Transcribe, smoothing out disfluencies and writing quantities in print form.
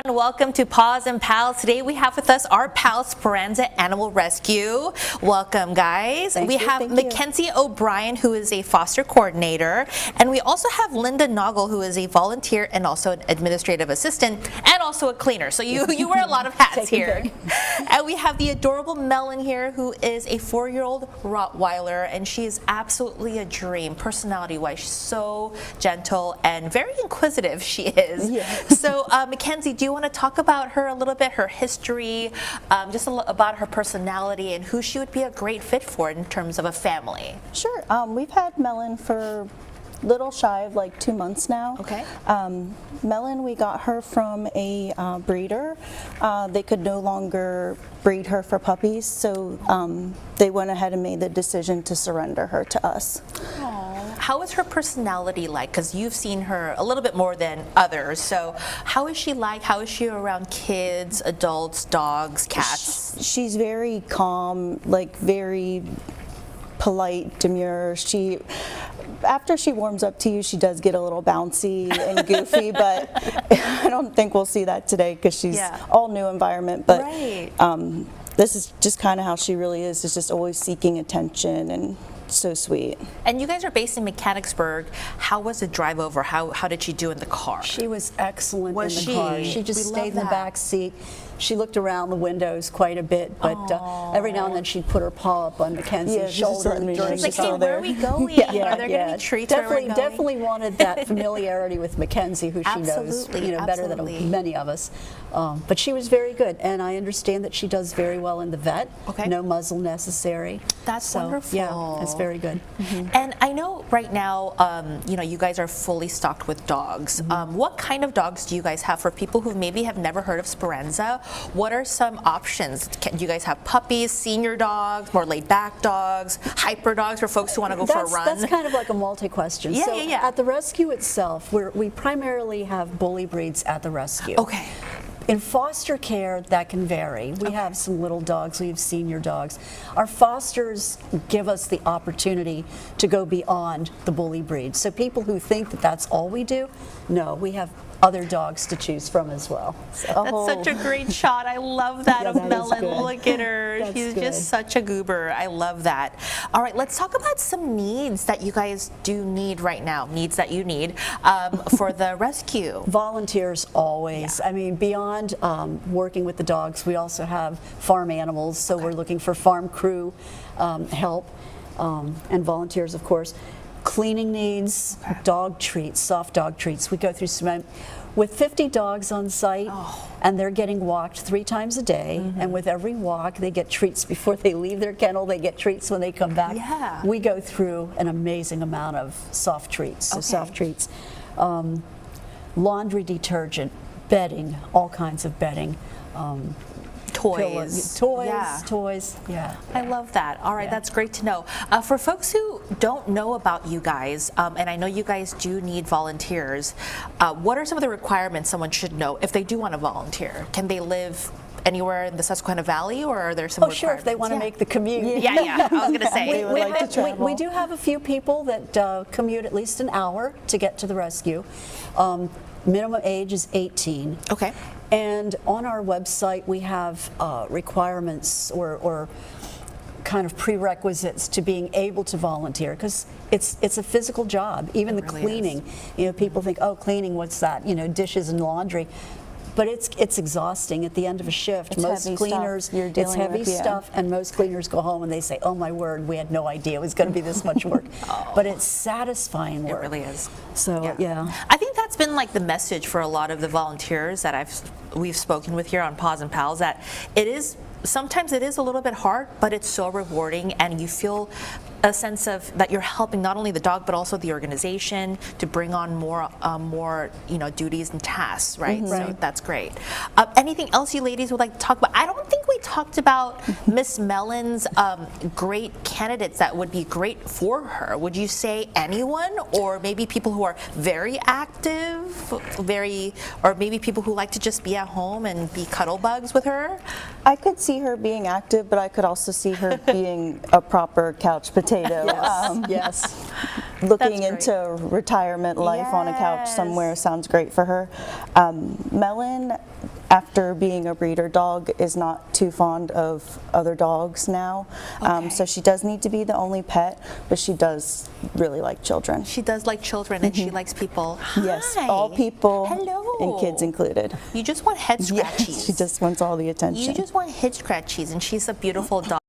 Welcome to Paws and Pals. Today we have with us our pal Speranza Animal Rescue. Welcome, guys. Thank we you, have thank you. Mackenzie O'Brien, who is a foster coordinator, and we also have Linda Noggle, who is a volunteer and also an administrative assistant and also a cleaner. So you wear a lot of hats here. And we have the adorable Melon here, who is a 4-year-old Rottweiler, and she is absolutely a dream personality-wise. She's so gentle and very inquisitive. She is. Yeah. So, Mackenzie, do you want to talk about her a little bit, her history, just about her personality and who she would be a great fit for in terms of a family? Sure. We've had Melon for little shy of like 2 months now. Okay. Melon, we got her from a breeder. They could no longer breed her for puppies, so they went ahead and made the decision to surrender her to us. How is her personality like? Because you've seen her a little bit more than others. So how is she like? How is she around kids, adults, dogs, cats? She's very calm, like very polite, demure. After she warms up to you, she does get a little bouncy and goofy, but I don't think we'll see that today because she's all new environment. But right. This is just kind of how she really is just always seeking attention and so sweet. And you guys are based in Mechanicsburg. How was the drive over? How did she do in the car? She was excellent Was in the she? car. She just We stayed love in the that. back seat. She looked around the windows quite a bit, but every now and then she'd put her paw up on Mackenzie's Yeah, just shoulder letting me know during she's the Like, hey, all where there. are we going? Yeah, Are there going to be treats where we're going? definitely wanted that familiarity with Mackenzie, who she knows Absolutely, better absolutely. than many of us. But she was very good, and I understand that she does very well in the vet. Okay. No muzzle necessary. That's So, wonderful. Yeah, it's very good. And I know right now, you guys are fully stocked with dogs. What kind of dogs do you guys have for people who maybe have never heard of Speranza? What are some options? Do you guys have puppies, senior dogs, more laid-back dogs, hyper dogs for folks who want to go for a run? That's kind of like a multi-question. Yeah, so yeah. At the rescue itself, we primarily have bully breeds at the rescue. Okay. In foster care, that can vary. We have some little dogs, we have senior dogs. Our fosters give us the opportunity to go beyond the bully breed. So people who think that that's all we do, no, we have other dogs to choose from as well. So. That's such a great shot. I love that Yeah, of that is Melon. good. Look at her. That's She's good. just such a goober. I love that. All right, let's talk about some needs that you guys do need right now, needs that you need for the rescue. Volunteers always. I mean, beyond working with the dogs, we also have farm animals, so we're looking for farm crew help and volunteers, of course. Cleaning needs, dog treats, soft dog treats. We go through some, with 50 dogs on site, and they're getting walked 3 times a day, and with every walk they get treats before they leave their kennel, they get treats when they come back. Yeah. We go through an amazing amount of soft treats, so soft treats. Laundry detergent, bedding, all kinds of bedding. Toys. Toys, yeah. I love that. All right, Yeah. that's great to know. For folks who don't know about you guys, and I know you guys do need volunteers, what are some of the requirements someone should know if they do want to volunteer? Can they live anywhere in the Susquehanna Valley, or are there some Oh, sure, if they want to make the commute. Yeah, I was going to say. They would like to travel. We do have a few people that commute at least an hour to get to the rescue. Minimum age is 18. Okay. And on our website, we have requirements or kind of prerequisites to being able to volunteer, because it's a physical job. Even the really cleaning, people think, oh, cleaning, what's that? Dishes and laundry. But it's exhausting at the end of a shift. It's most heavy cleaners, stuff you're it's dealing heavy with, yeah. stuff, and most cleaners go home and they say, oh my word, we had no idea it was going to be this much work. But it's satisfying work. It really is. So, yeah. I think that's been like the message for a lot of the volunteers that we've spoken with here on Paws and Pals, that sometimes it is a little bit hard, but it's so rewarding, and you feel a sense of that you're helping not only the dog but also the organization to bring on more duties and tasks, right? So that's great. Anything else you ladies would like to talk about? I don't think we talked about Miss Melon's great candidates that would be great for her. Would you say anyone, or maybe people who are very active, or maybe people who like to just be at home and be cuddle bugs with her? I could see her being active, but I could also see her being a proper couch potato. Yes. Looking That's into retirement life on a couch Yes. somewhere sounds great for her. Melon, after being a breeder dog, is not too fond of other dogs now. Okay. So she does need to be the only pet, but she does really like children. She does like children and she likes people. Yes, Hi. all people Hello. and kids included. You just want head scratchies. Yes, she just wants all the attention. You just want head scratchies, and she's a beautiful dog.